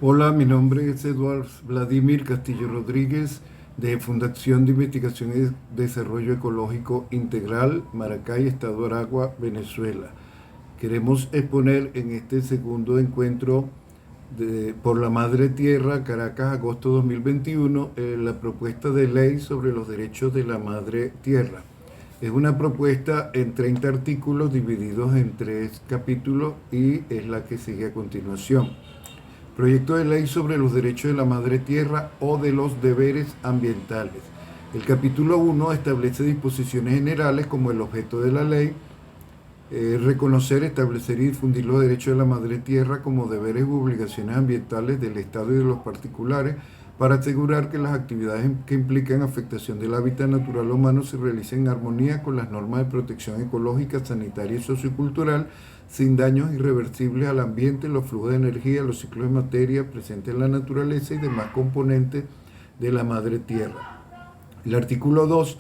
Hola, mi nombre es Eduardo Vladimir Castillo Rodríguez de Fundación de Investigación y Desarrollo Ecológico Integral, Maracay, Estado Aragua, Venezuela. Queremos exponer en este segundo encuentro por la Madre Tierra, Caracas, agosto 2021, la propuesta de ley sobre los derechos de la Madre Tierra. Es una propuesta en 30 artículos divididos en 3 capítulos y es la que sigue a continuación. Proyecto de ley sobre los derechos de la madre tierra o de los deberes ambientales. El capítulo 1 establece disposiciones generales como el objeto de la ley, reconocer, establecer y difundir los derechos de la madre tierra como deberes u obligaciones ambientales del Estado y de los particulares para asegurar que las actividades que implican afectación del hábitat natural humano se realicen en armonía con las normas de protección ecológica, sanitaria y sociocultural, sin daños irreversibles al ambiente, los flujos de energía, los ciclos de materia presentes en la naturaleza y demás componentes de la madre tierra. El artículo 2,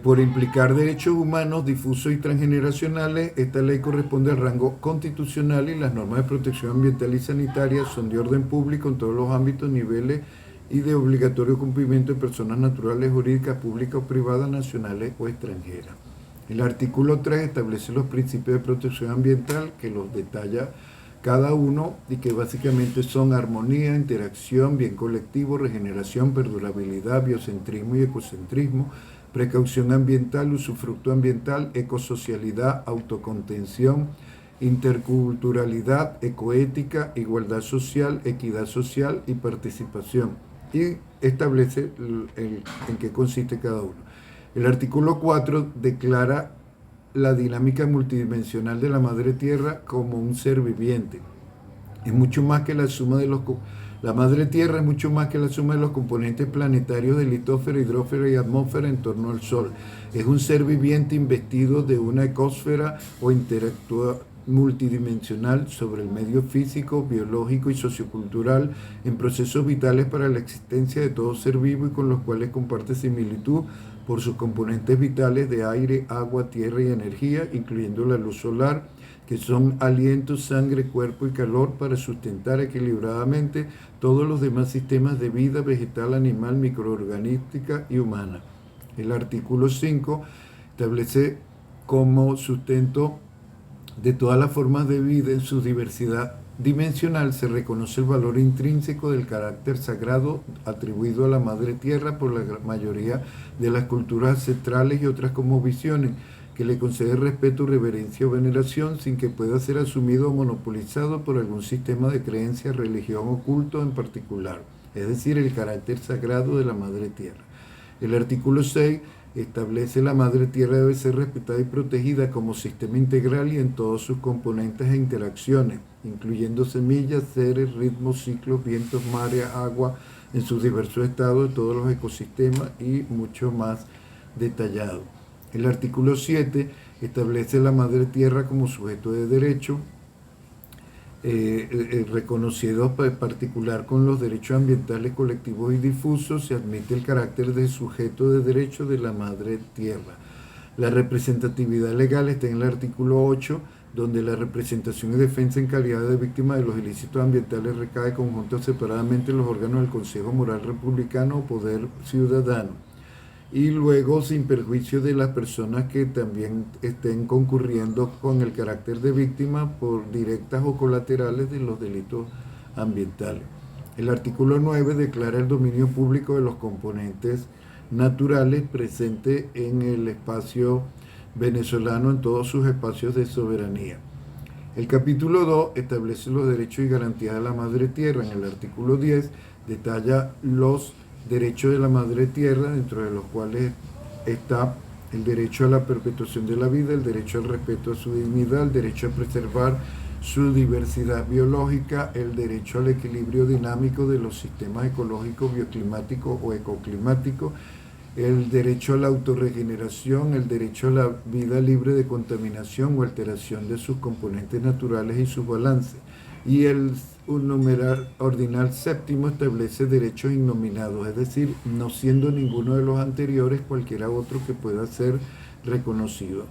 por implicar derechos humanos difusos y transgeneracionales, esta ley corresponde al rango constitucional y las normas de protección ambiental y sanitaria son de orden público en todos los ámbitos, niveles y de obligatorio cumplimiento de personas naturales, jurídicas, públicas o privadas, nacionales o extranjeras. El artículo 3 establece los principios de protección ambiental que los detalla cada uno y que básicamente son armonía, interacción, bien colectivo, regeneración, perdurabilidad, biocentrismo y ecocentrismo, precaución ambiental, usufructo ambiental, ecosocialidad, autocontención, interculturalidad, ecoética, igualdad social, equidad social y participación. Y establece en qué consiste cada uno. El artículo 4 declara la dinámica multidimensional de la madre tierra como un ser viviente. Es mucho más que la suma de la madre tierra es mucho más que la suma de los componentes planetarios de litósfera, hidrósfera y atmósfera en torno al Sol. Es un ser viviente investido de una ecosfera o interactúa multidimensional sobre el medio físico, biológico y sociocultural en procesos vitales para la existencia de todo ser vivo y con los cuales comparte similitud por sus componentes vitales de aire, agua, tierra y energía, incluyendo la luz solar, que son aliento, sangre, cuerpo y calor para sustentar equilibradamente todos los demás sistemas de vida vegetal, animal, microorganística y humana. El artículo 5 establece como sustento de todas las formas de vida en su diversidad dimensional se reconoce el valor intrínseco del carácter sagrado atribuido a la Madre Tierra por la mayoría de las culturas ancestrales y otras cosmovisiones, que le concede respeto, reverencia o veneración sin que pueda ser asumido o monopolizado por algún sistema de creencia, religión o culto en particular, es decir, el carácter sagrado de la Madre Tierra. El artículo 6 establece la Madre Tierra debe ser respetada y protegida como sistema integral y en todos sus componentes e interacciones, incluyendo semillas, seres, ritmos, ciclos, vientos, mares, agua, en sus diversos estados de todos los ecosistemas y mucho más detallado. El artículo 7 establece la Madre Tierra como sujeto de derecho, reconocido en particular con los derechos ambientales colectivos y difusos, se admite el carácter de sujeto de derecho de la Madre Tierra. La representatividad legal está en el artículo 8, donde la representación y defensa en calidad de víctima de los ilícitos ambientales recae conjunto separadamente en los órganos del Consejo Moral Republicano o Poder Ciudadano, y luego sin perjuicio de las personas que también estén concurriendo con el carácter de víctima por directas o colaterales de los delitos ambientales. El artículo 9 declara el dominio público de los componentes naturales presentes en el espacio venezolano en todos sus espacios de soberanía. El capítulo 2 establece los derechos y garantías de la Madre Tierra. En el artículo 10 detalla los derechos de la Madre Tierra, dentro de los cuales está el derecho a la perpetuación de la vida, el derecho al respeto a su dignidad, el derecho a preservar su diversidad biológica, el derecho al equilibrio dinámico de los sistemas ecológicos, bioclimáticos o ecoclimáticos, el derecho a la autorregeneración, el derecho a la vida libre de contaminación o alteración de sus componentes naturales y sus balances. Y el numeral ordinal séptimo establece derechos innominados, es decir, no siendo ninguno de los anteriores cualquiera otro que pueda ser reconocido.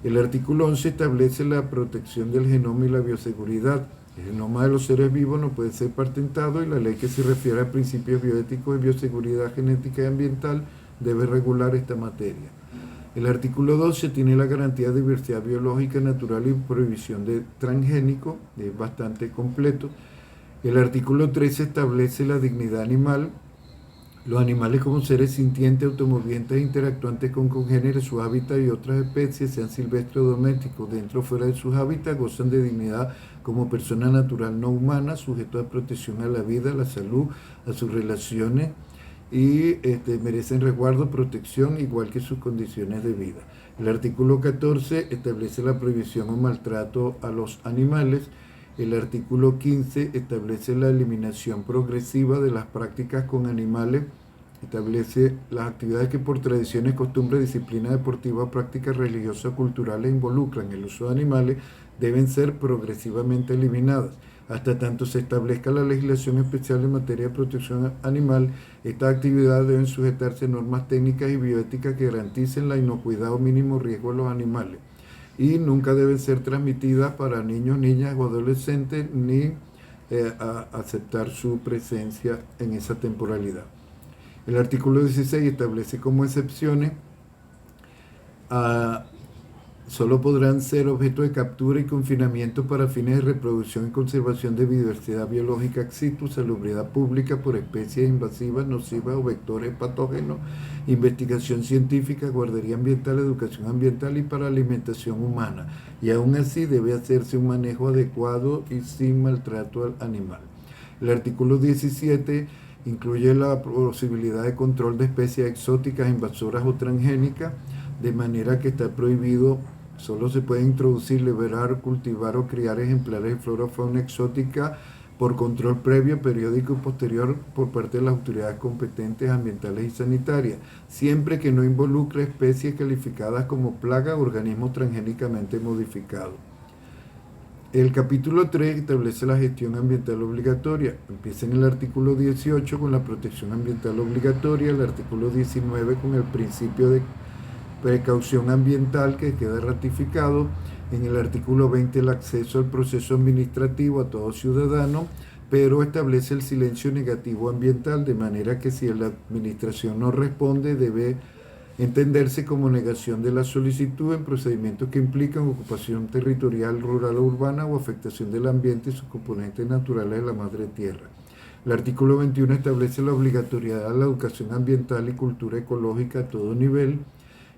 El artículo 11 establece la protección del genoma y la bioseguridad. El genoma de los seres vivos no puede ser patentado y la ley que se refiere a principios bioéticos de bioseguridad genética y ambiental debe regular esta materia. El artículo 12 tiene la garantía de diversidad biológica, natural y prohibición de transgénico, es bastante completo. El artículo 13 establece la dignidad animal. Los animales como seres sintientes, automovientes e interactuantes con congéneres, su hábitat y otras especies, sean silvestres o domésticos, dentro o fuera de sus hábitats, gozan de dignidad como persona natural no humana, sujetos a protección a la vida, a la salud, a sus relaciones y merecen resguardo, protección, igual que sus condiciones de vida. El artículo 14 establece la prohibición o maltrato a los animales. El artículo 15 establece la eliminación progresiva de las prácticas con animales, establece las actividades que por tradiciones, costumbres, disciplina deportiva, prácticas religiosas o culturales involucran el uso de animales, deben ser progresivamente eliminadas. Hasta tanto se establezca la legislación especial en materia de protección animal, estas actividades deben sujetarse a normas técnicas y bioéticas que garanticen la inocuidad o mínimo riesgo de los animales y nunca deben ser transmitidas para niños, niñas o adolescentes ni aceptar su presencia en esa temporalidad. El artículo 16 establece como excepciones solo podrán ser objeto de captura y confinamiento para fines de reproducción y conservación de biodiversidad biológica ex situ, salubridad pública por especies invasivas, nocivas o vectores patógenos, investigación científica, guardería ambiental, educación ambiental y para alimentación humana. Y aún así debe hacerse un manejo adecuado y sin maltrato al animal. El artículo 17 incluye la posibilidad de control de especies exóticas, invasoras o transgénicas, de manera que está prohibido. Solo se puede introducir, liberar, cultivar o criar ejemplares de flora o fauna exótica por control previo, periódico y posterior por parte de las autoridades competentes ambientales y sanitarias, siempre que no involucre especies calificadas como plaga o organismos transgénicamente modificados. El capítulo 3 establece la gestión ambiental obligatoria. Empieza en el artículo 18 con la protección ambiental obligatoria, el artículo 19 con el principio de precaución ambiental que queda ratificado, en el artículo 20 el acceso al proceso administrativo a todo ciudadano, pero establece el silencio negativo ambiental, de manera que si la administración no responde debe entenderse como negación de la solicitud en procedimientos que implican ocupación territorial, rural o urbana o afectación del ambiente y sus componentes naturales de la madre tierra. El artículo 21 establece la obligatoriedad de la educación ambiental y cultura ecológica a todo nivel.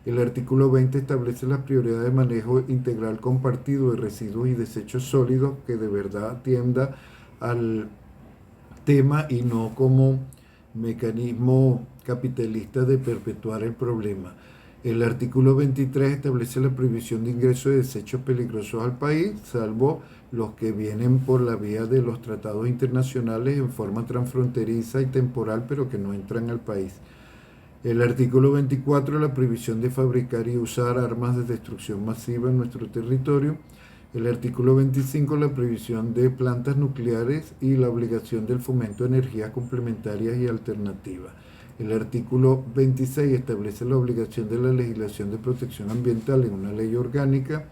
El artículo 20 establece las prioridades de manejo integral compartido de residuos y desechos sólidos que de verdad atienda al tema y no como mecanismo capitalista de perpetuar el problema. El artículo 23 establece la prohibición de ingreso de desechos peligrosos al país, salvo los que vienen por la vía de los tratados internacionales en forma transfronteriza y temporal, pero que no entran al país. El artículo 24, la prohibición de fabricar y usar armas de destrucción masiva en nuestro territorio. El artículo 25, la prohibición de plantas nucleares y la obligación del fomento de energías complementarias y alternativas. El artículo 26 establece la obligación de la legislación de protección ambiental en una ley orgánica.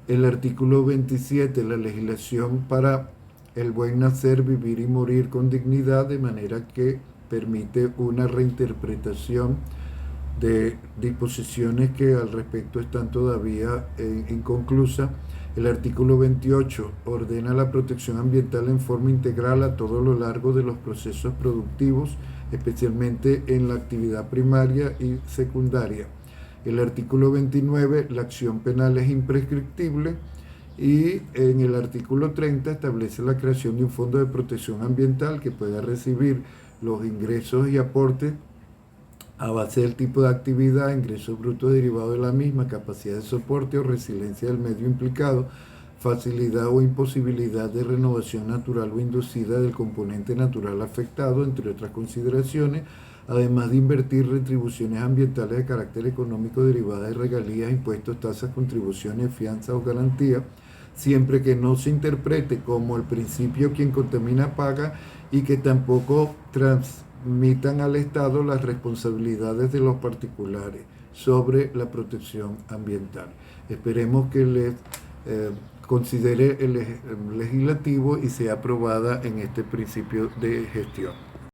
El artículo 27, la legislación para el buen nacer, vivir y morir con dignidad, de manera que permite una reinterpretación de disposiciones que al respecto están todavía inconclusas. El artículo 28 ordena la protección ambiental en forma integral a todo lo largo de los procesos productivos, especialmente en la actividad primaria y secundaria. El artículo 29, la acción penal es imprescriptible. Y en el artículo 30 establece la creación de un fondo de protección ambiental que pueda recibir los ingresos y aportes a base del tipo de actividad, ingresos brutos derivados de la misma, capacidad de soporte o resiliencia del medio implicado, facilidad o imposibilidad de renovación natural o inducida del componente natural afectado, entre otras consideraciones, además de invertir retribuciones ambientales de carácter económico derivadas de regalías, impuestos, tasas, contribuciones, fianzas o garantías, siempre que no se interprete como el principio quien contamina paga y que tampoco transmitan al Estado las responsabilidades de los particulares sobre la protección ambiental. Esperemos que les considere el legislativo y sea aprobada en este principio de gestión.